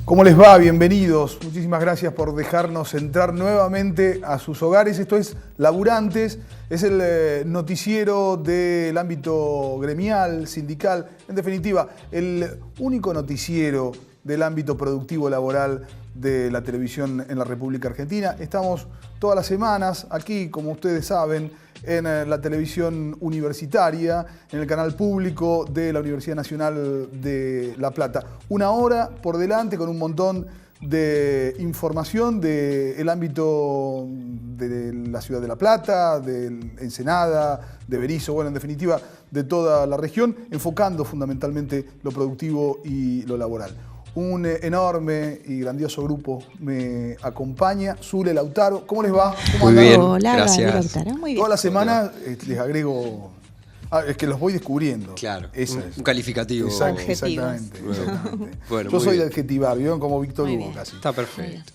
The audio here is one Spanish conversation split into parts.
¿Cómo les va? Bienvenidos. Muchísimas gracias por dejarnos entrar nuevamente a sus hogares. Esto es Laburantes, es el noticiero del ámbito gremial, sindical, en definitiva, el único noticiero del ámbito productivo laboral de la televisión en la República Argentina. Estamos todas las semanas aquí, como ustedes saben, en la televisión universitaria, en el canal público de la Universidad Nacional de La Plata. Una hora por delante con un montón de información del ámbito de la ciudad de La Plata, de Ensenada, de Berisso, bueno, en definitiva, de toda la región, enfocando fundamentalmente lo productivo y lo laboral. Un enorme y grandioso grupo me acompaña. Zule, Lautaro, ¿cómo les va? ¿Cómo Muy bien, Hola, gracias. Lautaro, muy bien. Toda la semana les agrego... es que los voy descubriendo. Claro, Esa es. un calificativo. Exactamente. Bueno, yo muy soy de bien. adjetivar, ¿vieron? Como Víctor Muy Hugo bien. casi. Está perfecto.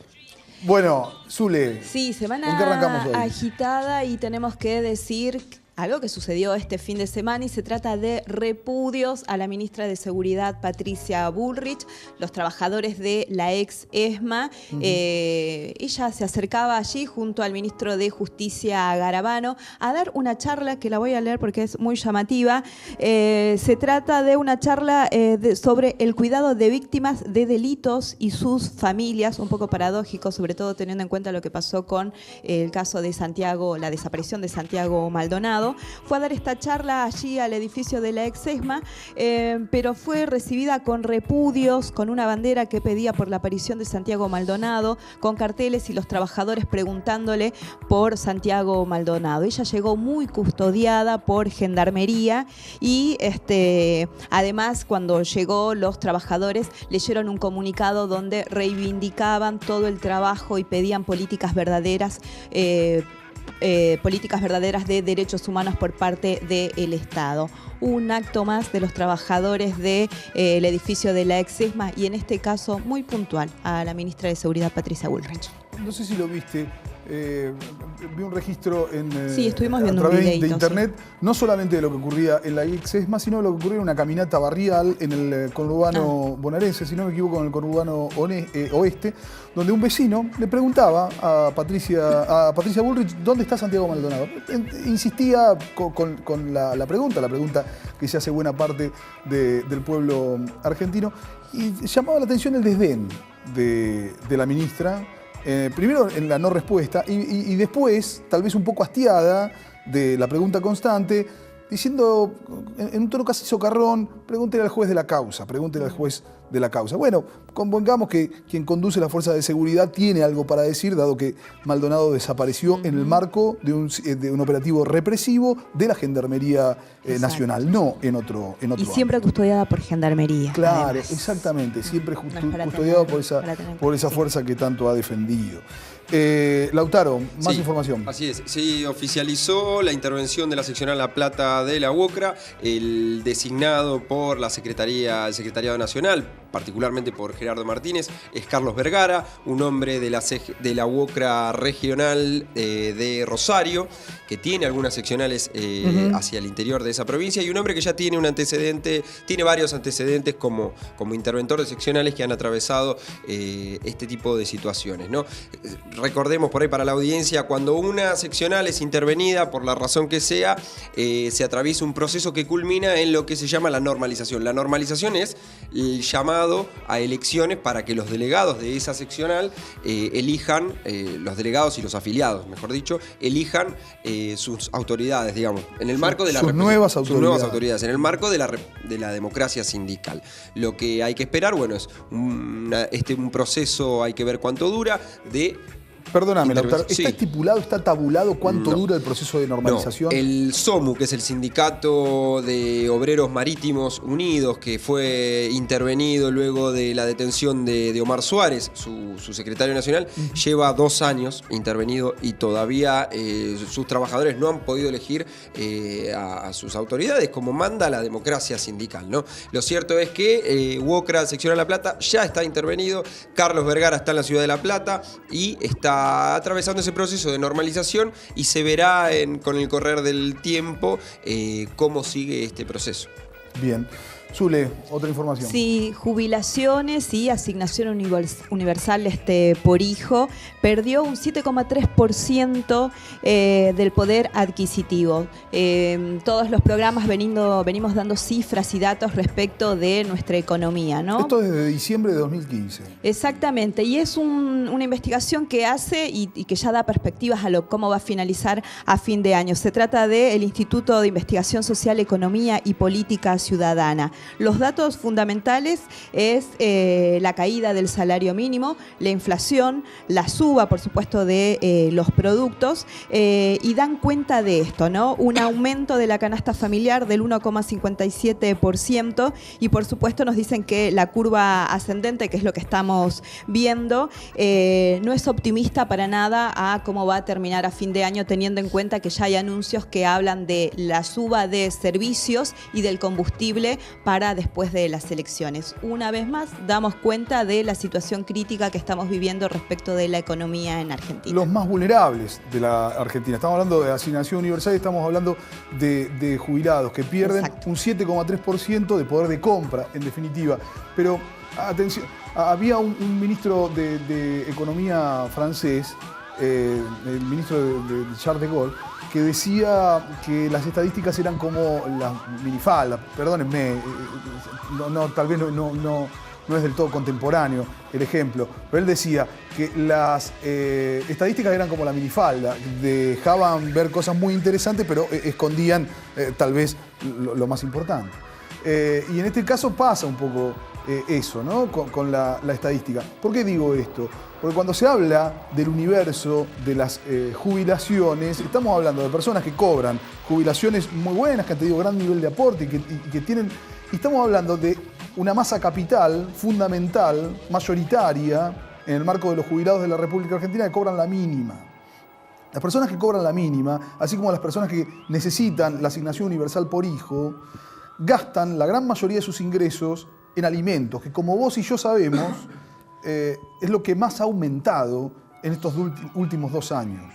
Bueno, Zule, Sí, ¿con qué arrancamos semana hoy? agitada y tenemos que decir algo que sucedió este fin de semana y se trata de repudios a la ministra de Seguridad, Patricia Bullrich, los trabajadores de la ex ESMA. Ella se acercaba allí junto al ministro de Justicia, Garabano, a dar una charla que la voy a leer porque es muy llamativa. Se trata de una charla sobre el cuidado de víctimas de delitos y sus familias, un poco paradójico, sobre todo teniendo en cuenta lo que pasó con el caso de Santiago, la desaparición de Santiago Maldonado. Fue a dar esta charla allí al edificio de la ex ESMA, pero fue recibida con repudios, con una bandera que pedía por la aparición de Santiago Maldonado, con carteles y los trabajadores preguntándole por Santiago Maldonado. Ella llegó muy custodiada por Gendarmería y además cuando llegó los trabajadores leyeron un comunicado donde reivindicaban todo el trabajo y pedían políticas verdaderas de derechos humanos por parte del Estado. Un acto más de los trabajadores del edificio de la ex ESMA y en este caso muy puntual a la ministra de Seguridad, Patricia Bullrich. No sé si lo viste, vi un registro Sí, estuvimos viendo a través un videíto, de internet, no solamente de lo que ocurría en la ex ESMA, sino de lo que ocurría en una caminata barrial en el conurbano bonaerense, si no me equivoco, en el conurbano oeste, donde un vecino le preguntaba a Patricia Bullrich dónde está Santiago Maldonado. Insistía con la pregunta que se hace buena parte del pueblo argentino, y llamaba la atención el desdén de la ministra. Primero en la no respuesta y después, tal vez un poco hastiada de la pregunta constante, diciendo en un tono casi socarrón, pregúntele al juez de la causa, pregúntele al juez de la causa. Bueno, convengamos que quien conduce la fuerza de seguridad tiene algo para decir, dado que Maldonado desapareció en el marco de un operativo represivo de la Gendarmería Nacional, no en otro Y siempre ámbito. custodiada por Gendarmería. Claro, además. exactamente, siempre No es para custodiado tener- por esa sí. fuerza que tanto ha defendido. Lautaro, más Sí, información. Así es, se oficializó la intervención de la seccional La Plata de la UOCRA, el designado por el Secretariado Nacional, particularmente por Gerardo Martínez, es Carlos Vergara, un hombre de la UOCRA regional de Rosario, que tiene algunas seccionales hacia el interior de esa provincia, y un hombre que ya tiene tiene varios antecedentes como interventor de seccionales que han atravesado este tipo de situaciones, ¿no? Recordemos por ahí para la audiencia, cuando una seccional es intervenida por la razón que sea, se atraviesa un proceso que culmina en lo que se llama la normalización. La normalización es el llamado a elecciones para que los delegados de esa seccional elijan, los delegados y los afiliados, mejor dicho, elijan sus autoridades, digamos, en el marco de Sus nuevas autoridades. en el marco de la democracia sindical. Lo que hay que esperar, bueno, es un proceso, hay que ver cuánto dura, Perdóname, Lautaro, ¿está Sí. estipulado, está tabulado cuánto dura el proceso de normalización? No, el SOMU, que es el Sindicato de Obreros Marítimos Unidos, que fue intervenido luego de la detención de Omar Suárez, su secretario nacional, lleva 2 años intervenido y todavía sus trabajadores no han podido elegir a sus autoridades como manda la democracia sindical, ¿no? Lo cierto es que UOCRA, sección de La Plata, ya está intervenido, Carlos Vergara está en la ciudad de La Plata y está atravesando ese proceso de normalización y se verá con el correr del tiempo cómo sigue este proceso. Bien. Zule, otra información. Sí, jubilaciones y asignación universal por hijo perdió un 7,3% del poder adquisitivo. Todos los programas venimos dando cifras y datos respecto de nuestra economía, ¿no? Esto desde diciembre de 2015. Exactamente, y es una investigación que hace y que ya da perspectivas a cómo va a finalizar a fin de año. Se trata del Instituto de Investigación Social, Economía y Política Ciudadana. Los datos fundamentales es la caída del salario mínimo, la inflación, la suba, por supuesto, de los productos y dan cuenta de esto, ¿no? Un aumento de la canasta familiar del 1,57% y, por supuesto, nos dicen que la curva ascendente, que es lo que estamos viendo, no es optimista para nada a cómo va a terminar a fin de año, teniendo en cuenta que ya hay anuncios que hablan de la suba de servicios y del combustible para después de las elecciones. Una vez más, damos cuenta de la situación crítica que estamos viviendo respecto de la economía en Argentina. Los más vulnerables de la Argentina. Estamos hablando de asignación universal y estamos hablando de jubilados que pierden un 7,3% de poder de compra, en definitiva. Pero, atención, había un ministro de Economía francés, el ministro de Charles de Gaulle, que decía que las estadísticas eran como las minifaldas. Perdónenme, tal vez no es del todo contemporáneo el ejemplo, pero él decía que las estadísticas eran como la minifalda, dejaban ver cosas muy interesantes, pero escondían tal vez lo más importante. Y en este caso pasa un poco eso, ¿no? Con la estadística. ¿Por qué digo esto? Porque cuando se habla del universo de las jubilaciones, estamos hablando de personas que cobran jubilaciones muy buenas, que han tenido gran nivel de aporte y que tienen... Y estamos hablando de una masa capital fundamental, mayoritaria, en el marco de los jubilados de la República Argentina, que cobran la mínima. Las personas que cobran la mínima, así como las personas que necesitan la asignación universal por hijo, gastan la gran mayoría de sus ingresos en alimentos, que como vos y yo sabemos, es lo que más ha aumentado en estos últimos 2 años.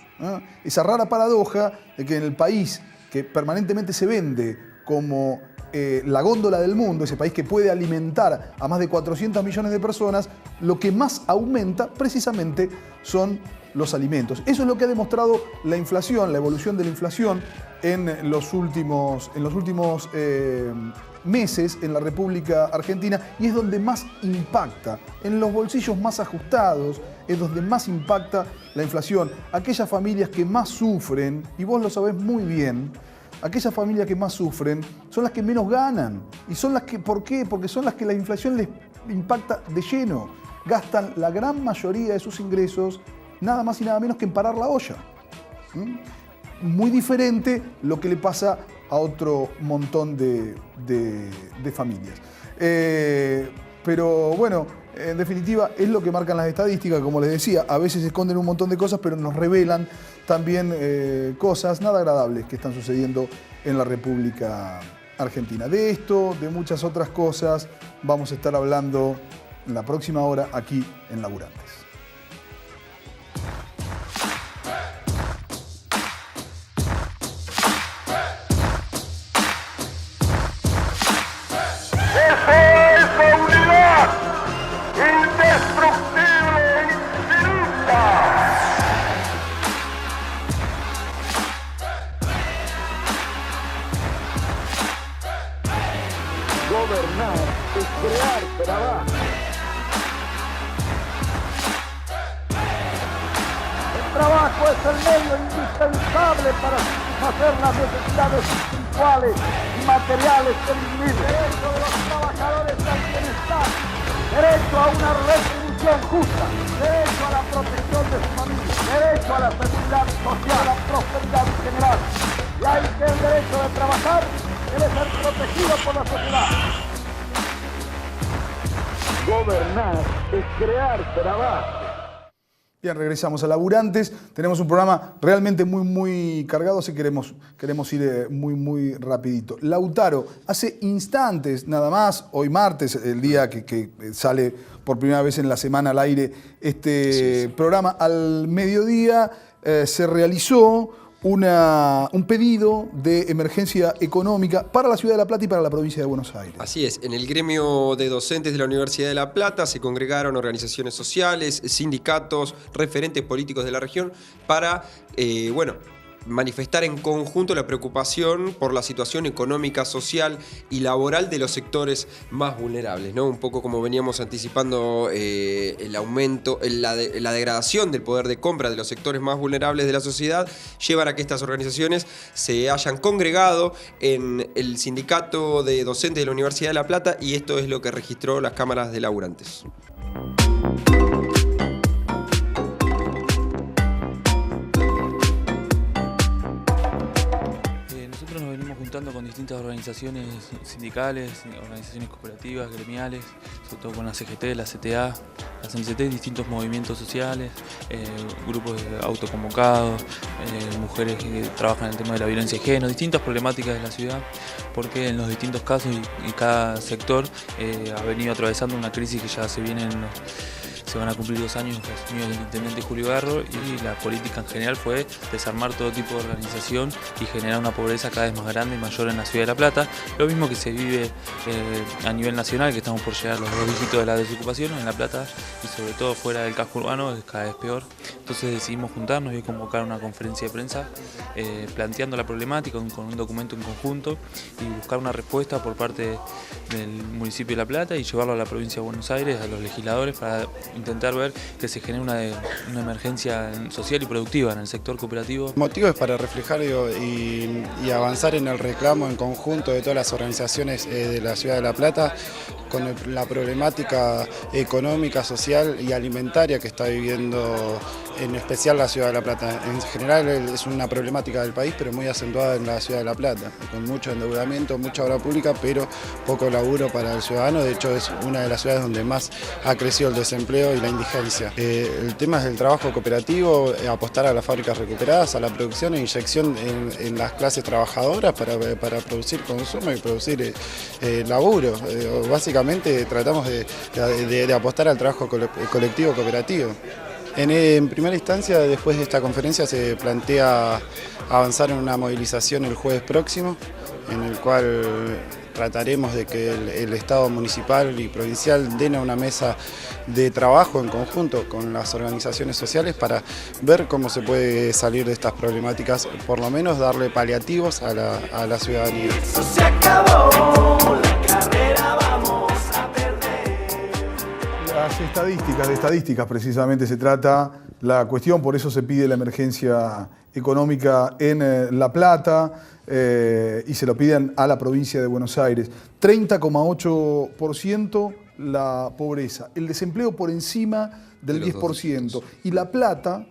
Esa rara paradoja de que en el país que permanentemente se vende como la góndola del mundo, ese país que puede alimentar a más de 400 millones de personas, lo que más aumenta precisamente son los alimentos. Eso es lo que ha demostrado la inflación, la evolución de la inflación en los últimos meses en la República Argentina, y es donde más impacta, en los bolsillos más ajustados, es donde más impacta la inflación. Aquellas familias que más sufren, y vos lo sabés muy bien, aquellas familias que más sufren son las que menos ganan. Y son las que, ¿por qué? Porque son las que la inflación les impacta de lleno. Gastan la gran mayoría de sus ingresos nada más y nada menos que en parar la olla. Muy diferente lo que le pasa a otro montón de familias. Pero bueno, en definitiva es lo que marcan las estadísticas, como les decía, a veces esconden un montón de cosas, pero nos revelan también cosas nada agradables que están sucediendo en la República Argentina. De esto, de muchas otras cosas, vamos a estar hablando en la próxima hora aquí en Laburantes. Gobernar es crear trabajo. El trabajo es el medio indispensable para satisfacer las necesidades espirituales y materiales del individuo. Derecho de los trabajadores al bienestar, derecho a una retribución justa, derecho a la protección de su familia, derecho a la seguridad social, a la prosperidad general. Y hay que el derecho de trabajar debe ser protegido por la sociedad. Gobernar es crear trabajo. Bien, regresamos a Laburantes. Tenemos un programa realmente muy cargado, así que queremos ir muy rapidito. Lautaro, hace instantes nada más, hoy martes, el día que sale por primera vez en la semana al aire este programa, al mediodía se realizó un pedido de emergencia económica para la Ciudad de La Plata y para la provincia de Buenos Aires. Así es, en el gremio de docentes de la Universidad de La Plata se congregaron organizaciones sociales, sindicatos, referentes políticos de la región para, manifestar en conjunto la preocupación por la situación económica, social y laboral de los sectores más vulnerables, ¿no? Un poco como veníamos anticipando, el aumento, la degradación del poder de compra de los sectores más vulnerables de la sociedad llevan a que estas organizaciones se hayan congregado en el sindicato de docentes de la Universidad de La Plata, y esto es lo que registró las cámaras de laburantes. Con distintas organizaciones sindicales, organizaciones cooperativas, gremiales, sobre todo con la CGT, la CTA, la CNCT, distintos movimientos sociales, grupos autoconvocados, mujeres que trabajan en el tema de la violencia de género, distintas problemáticas de la ciudad, porque en los distintos casos y cada sector ha venido atravesando una crisis que ya se van a cumplir 2 años que asumió el intendente Julio Garro, y la política en general fue desarmar todo tipo de organización y generar una pobreza cada vez más grande y mayor en la ciudad de La Plata. Lo mismo que se vive a nivel nacional, que estamos por llegar a los 2 dígitos de la desocupación en La Plata, y sobre todo fuera del casco urbano es cada vez peor. Entonces decidimos juntarnos y convocar una conferencia de prensa planteando la problemática con un documento en conjunto, y buscar una respuesta por parte del municipio de La Plata y llevarlo a la provincia de Buenos Aires, a los legisladores, para intentar ver que se genere una emergencia social y productiva en el sector cooperativo. El motivo es para reflejar y avanzar en el reclamo en conjunto de todas las organizaciones de la ciudad de La Plata con la problemática económica, social y alimentaria que está viviendo en especial la ciudad de La Plata. En general es una problemática del país, pero muy acentuada en la ciudad de La Plata, con mucho endeudamiento, mucha obra pública, pero poco laburo para el ciudadano. De hecho, es una de las ciudades donde más ha crecido el desempleo y la indigencia. El tema es el trabajo cooperativo, apostar a las fábricas recuperadas, a la producción e inyección en las clases trabajadoras para producir consumo y producir laburo. Básicamente tratamos de apostar al trabajo colectivo cooperativo. En primera instancia, después de esta conferencia, se plantea avanzar en una movilización el jueves próximo, en el cual trataremos de que el Estado municipal y provincial den a una mesa de trabajo en conjunto con las organizaciones sociales para ver cómo se puede salir de estas problemáticas, por lo menos darle paliativos a la ciudadanía. Se acabó la carrera, vamos a perder. De estadísticas precisamente se trata la cuestión, por eso se pide la emergencia económica en La Plata y se lo piden a la provincia de Buenos Aires. 30,8% la pobreza, el desempleo por encima del 10%. Y La Plata,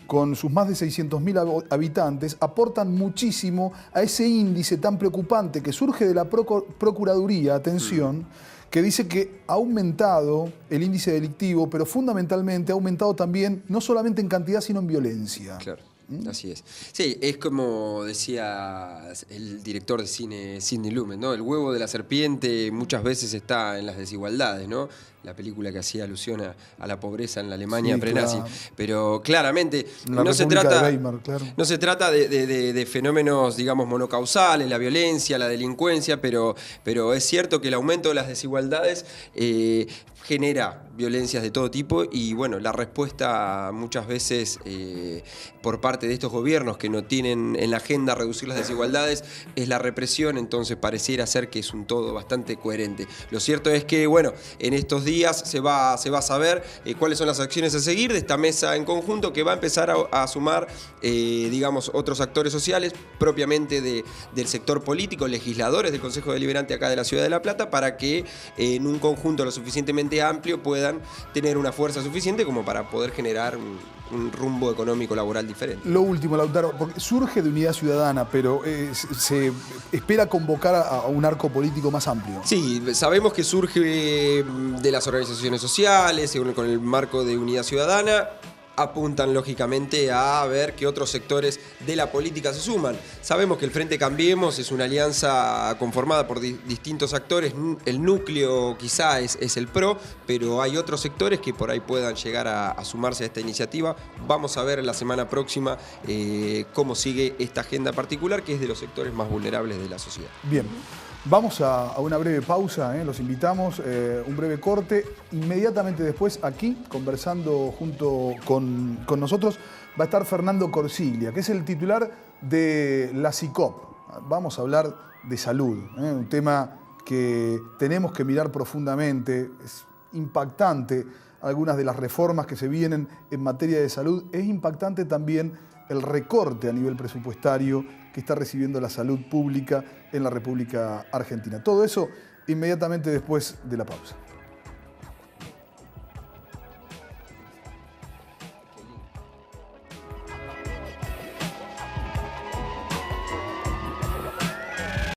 con sus más de 600.000 habitantes, aportan muchísimo a ese índice tan preocupante que surge de la Procuraduría, atención, que dice que ha aumentado el índice delictivo, pero fundamentalmente ha aumentado también, no solamente en cantidad, sino en violencia. Claro. Así es. Sí, es como decía el director de cine Sidney Lumet, ¿no? El huevo de la serpiente muchas veces está en las desigualdades, ¿no? La película que hacía alusión a la pobreza en la Alemania prenazi. Claro. Pero claramente no se trata de fenómenos, digamos, monocausales, la violencia, la delincuencia, pero es cierto que el aumento de las desigualdades genera violencias de todo tipo, y bueno, la respuesta muchas veces por parte de estos gobiernos que no tienen en la agenda reducir las desigualdades es la represión. Entonces pareciera ser que es un todo bastante coherente. Lo cierto es que, bueno, en estos días se va a saber cuáles son las acciones a seguir de esta mesa en conjunto, que va a empezar a sumar, digamos, otros actores sociales, propiamente del sector político, legisladores del Consejo Deliberante acá de la Ciudad de La Plata, para que en un conjunto lo suficientemente amplio puedan tener una fuerza suficiente como para poder generar un rumbo económico laboral diferente. Lo último, Lautaro, porque surge de Unidad Ciudadana, pero se espera convocar a un arco político más amplio. Sí, sabemos que surge de las organizaciones sociales, con el marco de Unidad Ciudadana. apuntan lógicamente a ver qué otros sectores de la política se suman. Sabemos que el Frente Cambiemos es una alianza conformada por distintos actores, el núcleo quizá es el PRO, pero hay otros sectores que por ahí puedan llegar a sumarse a esta iniciativa. Vamos a ver la semana próxima cómo sigue esta agenda particular, que es de los sectores más vulnerables de la sociedad. Bien. Vamos a una breve pausa, los invitamos, un breve corte. Inmediatamente después, aquí, conversando junto con nosotros, va a estar Fernando Corsiglia, que es el titular de la SICOP. Vamos a hablar de salud, un tema que tenemos que mirar profundamente. Es impactante algunas de las reformas que se vienen en materia de salud. Es impactante también el recorte a nivel presupuestario que está recibiendo la salud pública en la República Argentina. Todo eso inmediatamente después de la pausa.